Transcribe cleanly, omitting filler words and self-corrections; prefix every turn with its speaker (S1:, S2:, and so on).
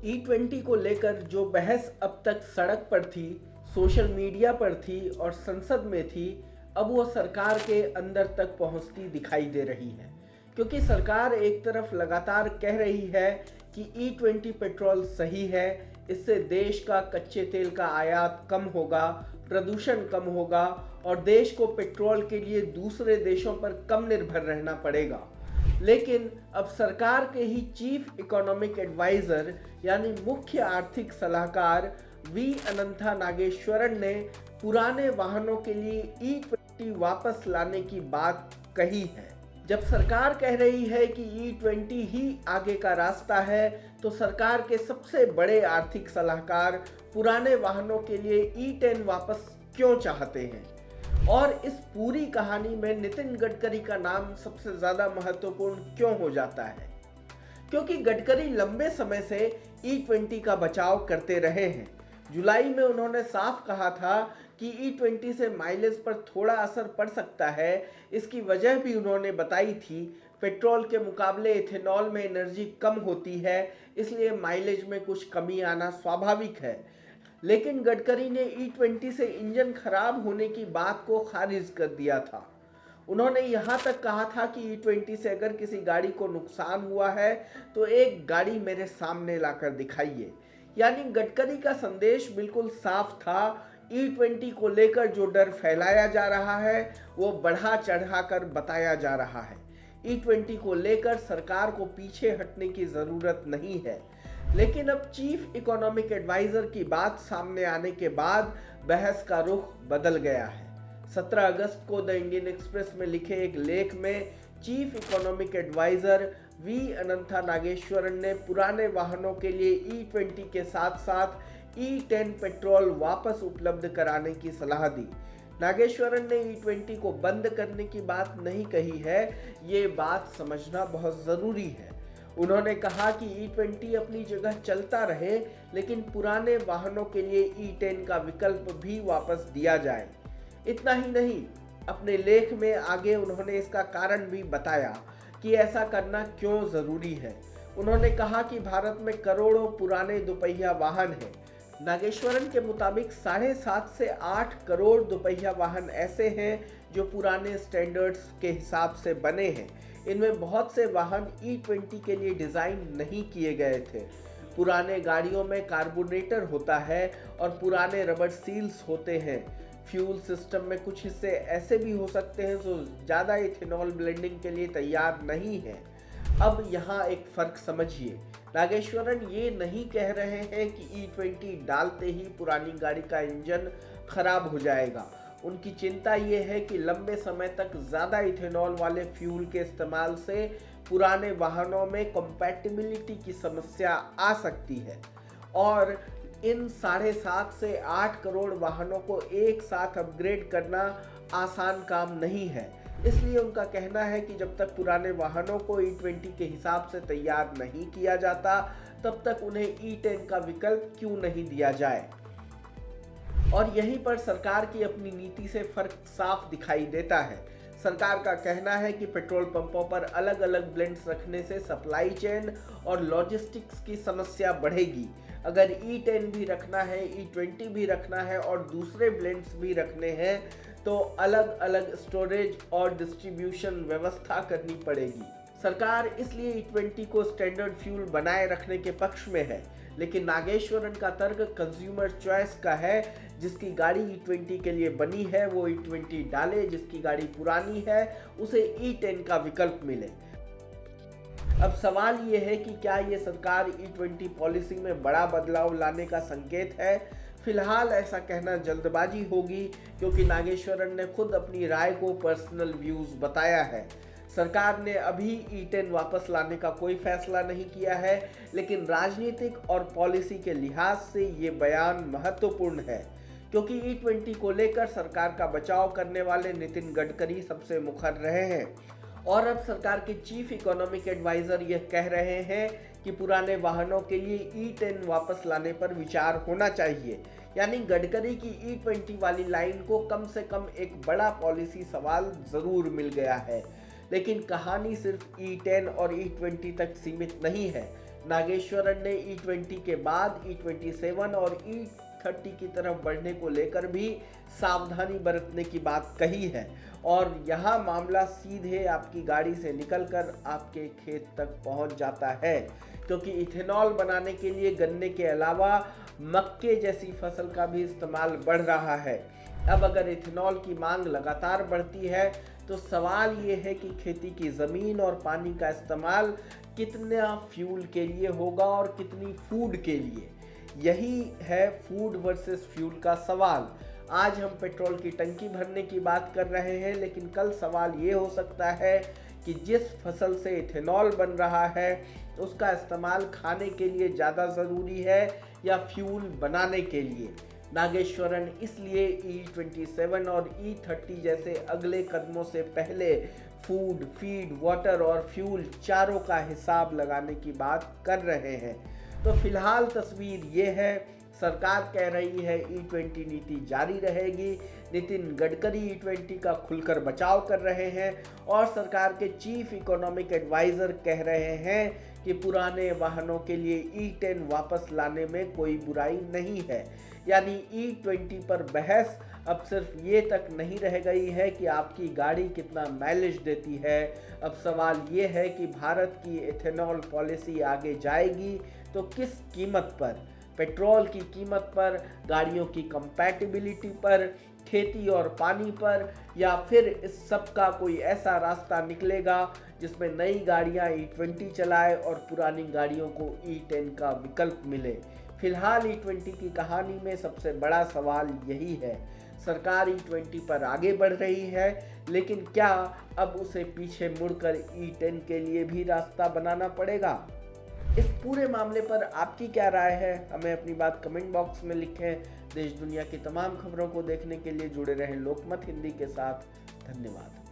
S1: E20 को लेकर जो बहस अब तक सड़क पर थी, सोशल मीडिया पर थी और संसद में थी, अब वो सरकार के अंदर तक पहुंचती दिखाई दे रही है। क्योंकि सरकार एक तरफ लगातार कह रही है कि E20 पेट्रोल सही है, इससे देश का कच्चे तेल का आयात कम होगा, प्रदूषण कम होगा और देश को पेट्रोल के लिए दूसरे देशों पर कम निर्भर रहना पड़ेगा। लेकिन अब सरकार के ही चीफ इकोनॉमिक एडवाइजर यानी मुख्य आर्थिक सलाहकार वी अनंथा नागेश्वरन ने पुराने वाहनों के लिए E20 वापस लाने की बात कही है। जब सरकार कह रही है कि E20 ही आगे का रास्ता है, तो सरकार के सबसे बड़े आर्थिक सलाहकार पुराने वाहनों के लिए E10 वापस क्यों चाहते हैं? और इस पूरी कहानी में नितिन गडकरी का नाम सबसे ज्यादा महत्वपूर्ण क्यों हो जाता है? क्योंकि गडकरी लंबे समय से E20 का बचाव करते रहे हैं। जुलाई में उन्होंने साफ कहा था कि E20 से माइलेज पर थोड़ा असर पड़ सकता है। इसकी वजह भी उन्होंने बताई थी। पेट्रोल के मुकाबले इथेनॉल में एनर्जी कम होती है, इसलिए माइलेज में कुछ कमी आना स्वाभाविक है। लेकिन गडकरी ने E20 से इंजन खराब होने की बात को खारिज कर दिया था। उन्होंने यहां तक कहा था कि E20 से अगर किसी गाड़ी को नुकसान हुआ है तो एक गाड़ी मेरे सामने लाकर दिखाइए। यानी गडकरी का संदेश बिल्कुल साफ था। E20 को लेकर जो डर फैलाया जा रहा है वो बढ़ा चढ़ाकर बताया जा रहा है। E20 को लेकर सरकार को पीछे हटने की जरूरत नहीं है। लेकिन अब चीफ इकोनॉमिक एडवाइजर की बात सामने आने के बाद बहस का रुख बदल गया है। 17 अगस्त को द इंडियन एक्सप्रेस में लिखे एक लेख में chief economic adviser V Anantha Nageswaran ने पुराने वाहनों के लिए E20 के साथ साथ E10 पेट्रोल वापस उपलब्ध कराने की सलाह दी। नागेश्वरन ने E20 को बंद करने की बात नहीं कही है, ये बात समझना बहुत जरूरी है। उन्होंने कहा कि E20 अपनी जगह चलता रहे, लेकिन पुराने वाहनों के लिए E10 का विकल्प भी वापस दिया जाए। इतना ही नहीं, अपने लेख में आगे उन्होंने इसका कारण भी बताया कि ऐसा करना क्यों जरूरी है। उन्होंने कहा कि भारत में करोड़ों पुराने दोपहिया वाहन हैं। नागेश्वरन के मुताबिक 7.5 से 8 करोड़ दोपहिया वाहन ऐसे हैं जो पुराने स्टैंडर्ड्स के हिसाब से बने हैं। इनमें बहुत से वाहन E20 के लिए डिजाइन नहीं किए गए थे। पुराने गाड़ियों में कार्बोरेटर होता है और पुराने रबर सील्स होते हैं। फ्यूल सिस्टम में कुछ हिस्से ऐसे भी हो सकते हैं जो ज़्यादा इथेनॉल ब्लेंडिंग के लिए तैयार नहीं है। अब यहाँ एक फ़र्क समझिए। नागेश्वरन ये नहीं कह रहे हैं कि E20 डालते ही पुरानी गाड़ी का इंजन खराब हो जाएगा। उनकी चिंता ये है कि लंबे समय तक ज़्यादा इथेनॉल वाले फ्यूल के इस्तेमाल से पुराने वाहनों में कंपैटिबिलिटी की समस्या आ सकती है और इन 7.5 से 8 करोड़ वाहनों को एक साथ अपग्रेड करना आसान काम नहीं है। इसलिए उनका कहना है कि जब तक पुराने वाहनों को E20 के हिसाब से तैयार नहीं किया जाता, तब तक उन्हें E10 का विकल्प क्यों नहीं दिया जाए। और यहीं पर सरकार की अपनी नीति से फर्क साफ दिखाई देता है। सरकार का कहना है कि पेट्रोल पंपों पर अलग अलग ब्लेंड्स रखने से सप्लाई चेन और लॉजिस्टिक्स की समस्या बढ़ेगी। अगर E10 भी रखना है, E20 भी रखना है और दूसरे ब्लेंड्स भी रखने हैं तो अलग अलग स्टोरेज और डिस्ट्रीब्यूशन व्यवस्था करनी पड़ेगी। सरकार इसलिए E20 को स्टैंडर्ड फ्यूल बनाए रखने के पक्ष में है। लेकिन नागेश्वरन का तर्क कंज्यूमर चॉइस का है। जिसकी गाड़ी E20 के लिए बनी है वो E20 डाले, जिसकी गाड़ी पुरानी है उसे E10 का विकल्प मिले। अब सवाल ये है कि क्या ये सरकार E20 पॉलिसी में बड़ा बदलाव लाने का संकेत है? फिलहाल ऐसा कहना जल्दबाजी होगी, क्योंकि नागेश्वरन ने खुद अपनी राय को पर्सनल व्यूज बताया है। सरकार ने अभी E10 वापस लाने का कोई फैसला नहीं किया है, लेकिन राजनीतिक और पॉलिसी के लिहाज से ये बयान महत्वपूर्ण है, क्योंकि E20 को लेकर सरकार का बचाव करने वाले नितिन गडकरी सबसे मुखर रहे हैं। और अब सरकार के चीफ इकोनॉमिक एडवाइजर यह कह रहे हैं कि पुराने वाहनों के लिए E10 वापस लाने पर विचार होना चाहिए। यानी गडकरी की E20 वाली लाइन को कम से कम एक बड़ा पॉलिसी सवाल जरूर मिल गया है। लेकिन कहानी सिर्फ E10 और E20 तक सीमित नहीं है। नागेश्वरन ने E20 के बाद E27 और E30 की तरफ बढ़ने को लेकर भी सावधानी बरतने की बात कही है और यह मामला सीधे आपकी गाड़ी से निकलकर आपके खेत तक पहुंच जाता है, क्योंकि इथेनॉल बनाने के लिए गन्ने के अलावा मक्के जैसी फसल का भी इस्तेमाल बढ़ रहा है। अब अगर इथेनॉल की मांग लगातार बढ़ती है तो सवाल ये है कि खेती की ज़मीन और पानी का इस्तेमाल कितना फ्यूल के लिए होगा और कितनी फूड के लिए। यही है फूड वर्सेस फ्यूल का सवाल। आज हम पेट्रोल की टंकी भरने की बात कर रहे हैं, लेकिन कल सवाल ये हो सकता है कि जिस फसल से इथेनॉल बन रहा है उसका इस्तेमाल खाने के लिए ज़्यादा ज़रूरी है या फ्यूल बनाने के लिए। नागेश्वरन इसलिए E27 और E30 जैसे अगले कदमों से पहले फूड, फीड, वाटर और फ्यूल चारों का हिसाब लगाने की बात कर रहे हैं। तो फिलहाल तस्वीर ये है, सरकार कह रही है E20 नीति जारी रहेगी, नितिन गडकरी E20 का खुलकर बचाव कर रहे हैं और सरकार के चीफ इकोनॉमिक एडवाइज़र कह रहे हैं कि पुराने वाहनों के लिए E10 वापस लाने में कोई बुराई नहीं है। यानी E20 पर बहस अब सिर्फ ये तक नहीं रह गई है कि आपकी गाड़ी कितना माइलेज देती है। अब सवाल ये है कि भारत की इथेनॉल पॉलिसी आगे जाएगी तो किस कीमत पर, पेट्रोल की कीमत पर, गाड़ियों की कंपैटिबिलिटी पर, खेती और पानी पर, या फिर इस सब का कोई ऐसा रास्ता निकलेगा जिसमें नई गाड़ियां E20 चलाए और पुरानी गाड़ियों को E10 का विकल्प मिले। फिलहाल E20 की कहानी में सबसे बड़ा सवाल यही है। सरकार E20 पर आगे बढ़ रही है, लेकिन क्या अब उसे पीछे मुड़कर E10 के लिए भी रास्ता बनाना पड़ेगा? इस पूरे मामले पर आपकी क्या राय है? हमें अपनी बात कमेंट बॉक्स में लिखें। देश दुनिया की तमाम खबरों को देखने के लिए जुड़े रहें लोकमत हिंदी के साथ। धन्यवाद।